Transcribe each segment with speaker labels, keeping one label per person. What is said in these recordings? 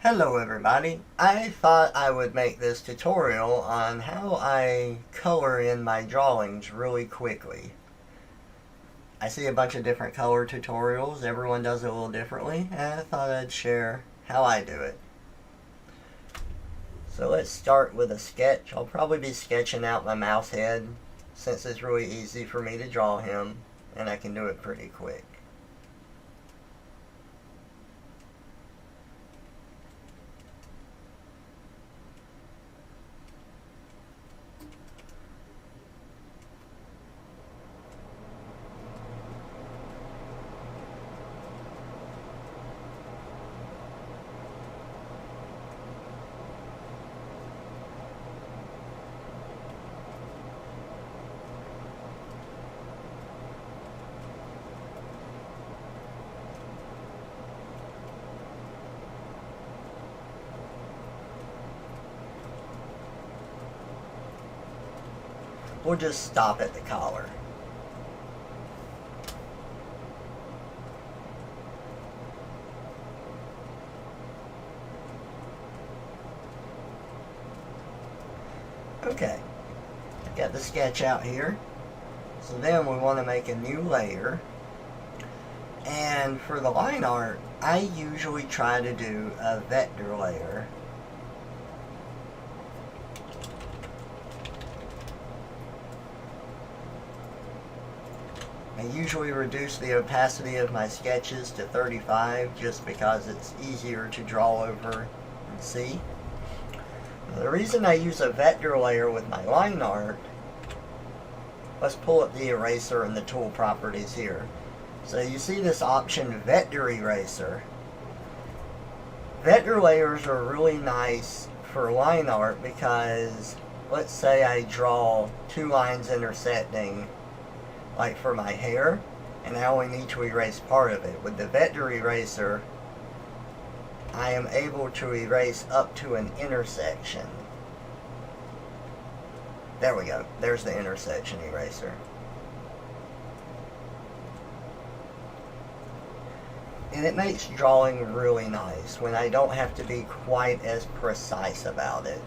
Speaker 1: Hello everybody. I thought I would make this tutorial on how I color in my drawings really quickly. I see a bunch of different color tutorials, everyone does it a little differently, and I thought I'd share how I do it. So let's start with a sketch. I'll probably be sketching out my mouse head since it's really easy for me to draw him and I can do it pretty quick. We'll just stop at the collar. Okay, got the sketch out here. So then we want to make a new layer. And for the line art, I usually try to do a vector layer. I usually reduce the opacity of my sketches to 35 just because it's easier to draw over and see. The reason I use a vector layer with my line art, let's pull up the eraser and the tool properties here. So you see this option, vector eraser. Vector layers are really nice for line art because let's say I draw two lines intersecting, like for my hair, and I only need to erase part of it. With the vector eraser, I am able to erase up to an intersection. There we go. There's the intersection eraser. And it makes drawing really nice when I don't have to be quite as precise about it.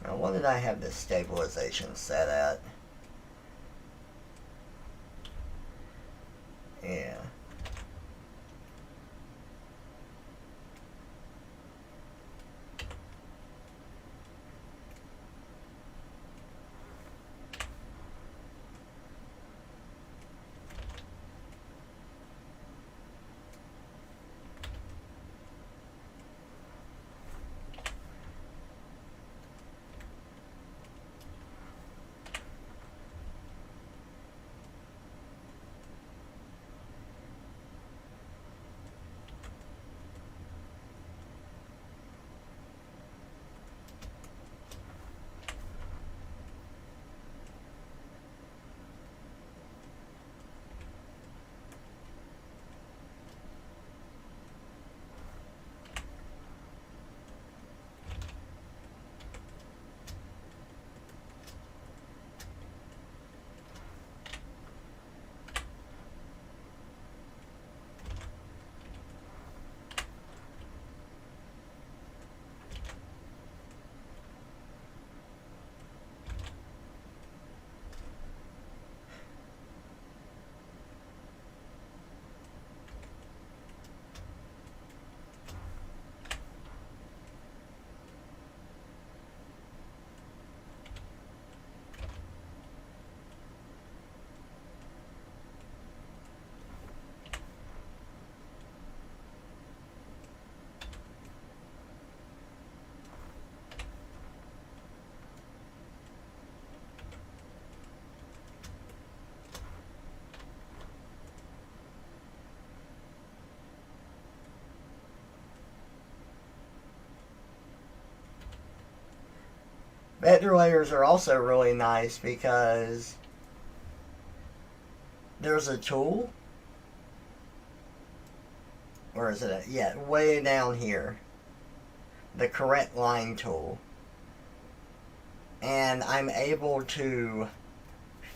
Speaker 1: Now, what did I have this stabilization set at? Yeah. Vector layers are also really nice because there's a tool. Where is it at? Yeah, way down here. The correct line tool. And I'm able to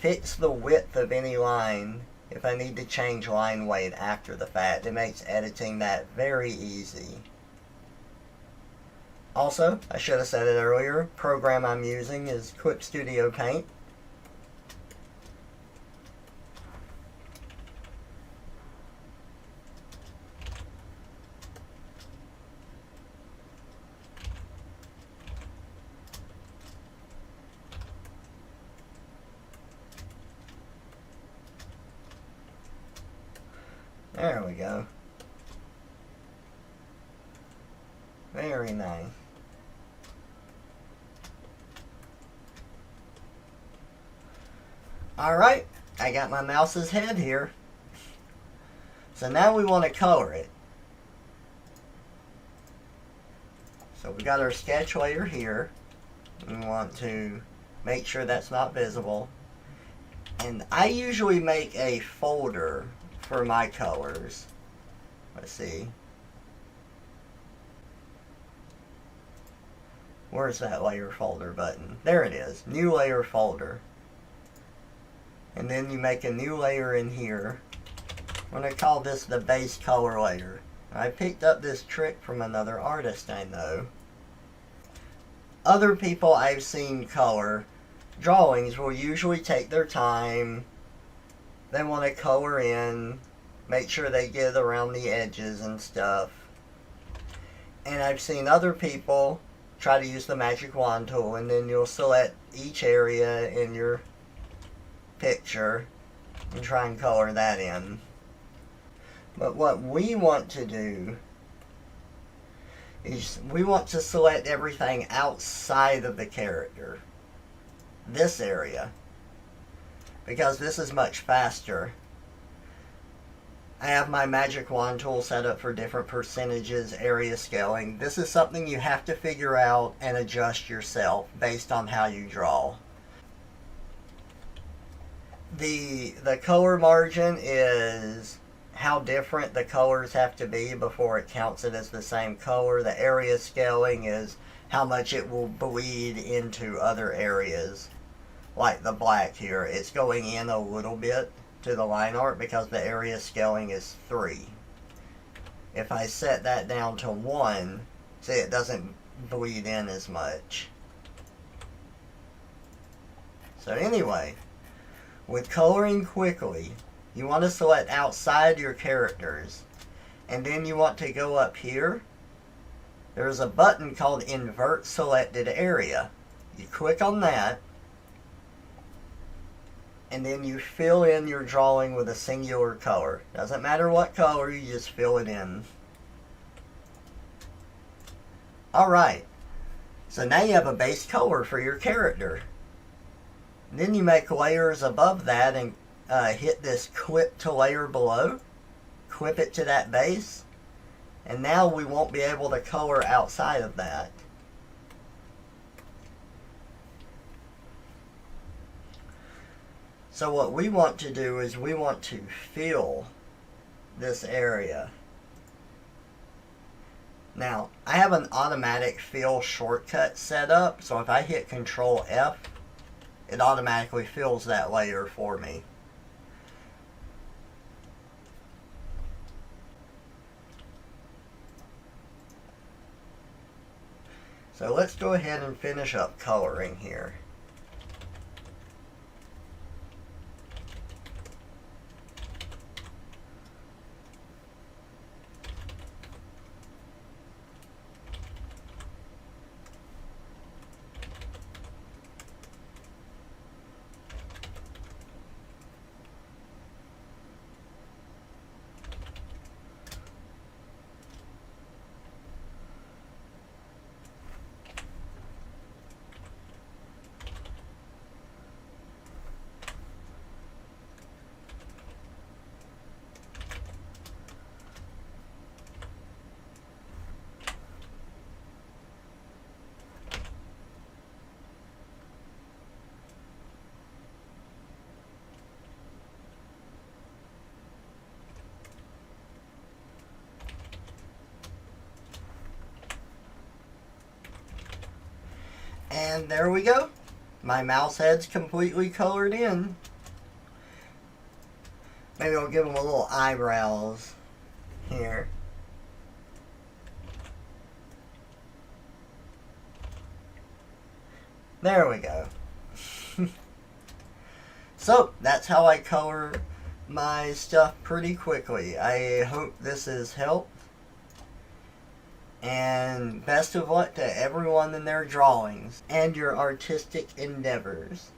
Speaker 1: fix the width of any line if I need to change line weight after the fact. It makes editing that very easy. Also, I should have said it earlier, program I'm using is Quick Studio Paint. There we go. Very nice. Alright, I got my mouse's head here. So now we want to color it. So we got our sketch layer here. We want to make sure that's not visible. And I usually make a folder for my colors. Let's see. Where's that layer folder button? There it is. New layer folder. And then you make a new layer in here. I'm going to call this the base color layer. I picked up this trick from another artist I know. Other people I've seen color drawings will usually take their time. They want to color in, make sure they get around the edges and stuff. And I've seen other people try to use the magic wand tool, and then you'll select each area in your picture and try and color that in. But what we want to do is we want to select everything outside of the character. This area. Because this is much faster. I have my magic wand tool set up for different percentages, area scaling. This is something you have to figure out and adjust yourself based on how you draw. The color margin is how different the colors have to be before it counts it as the same color. The area scaling is how much it will bleed into other areas. Like the black here, it's going in a little bit to the line art because the area scaling is 3. If I set that down to 1, see, it doesn't bleed in as much. So anyway, with coloring quickly, you want to select outside your characters, and then you want to go up here. There's a button called Invert Selected Area. You click on that, and then you fill in your drawing with a singular color. Doesn't matter what color, you just fill it in. Alright, so now you have a base color for your character. And then you make layers above that and hit this clip to layer below. Clip it to that base. And now we won't be able to color outside of that. So what we want to do is we want to fill this area. Now, I have an automatic fill shortcut set up, so if I hit Control F, it automatically fills that layer for me. So let's go ahead and finish up coloring here. And there we go. my mouse head's completely colored in. Maybe I'll give them a little eyebrows here. There we go. So, that's how I color my stuff pretty quickly. I hope this has helped. And best of luck to everyone in their drawings and your artistic endeavors.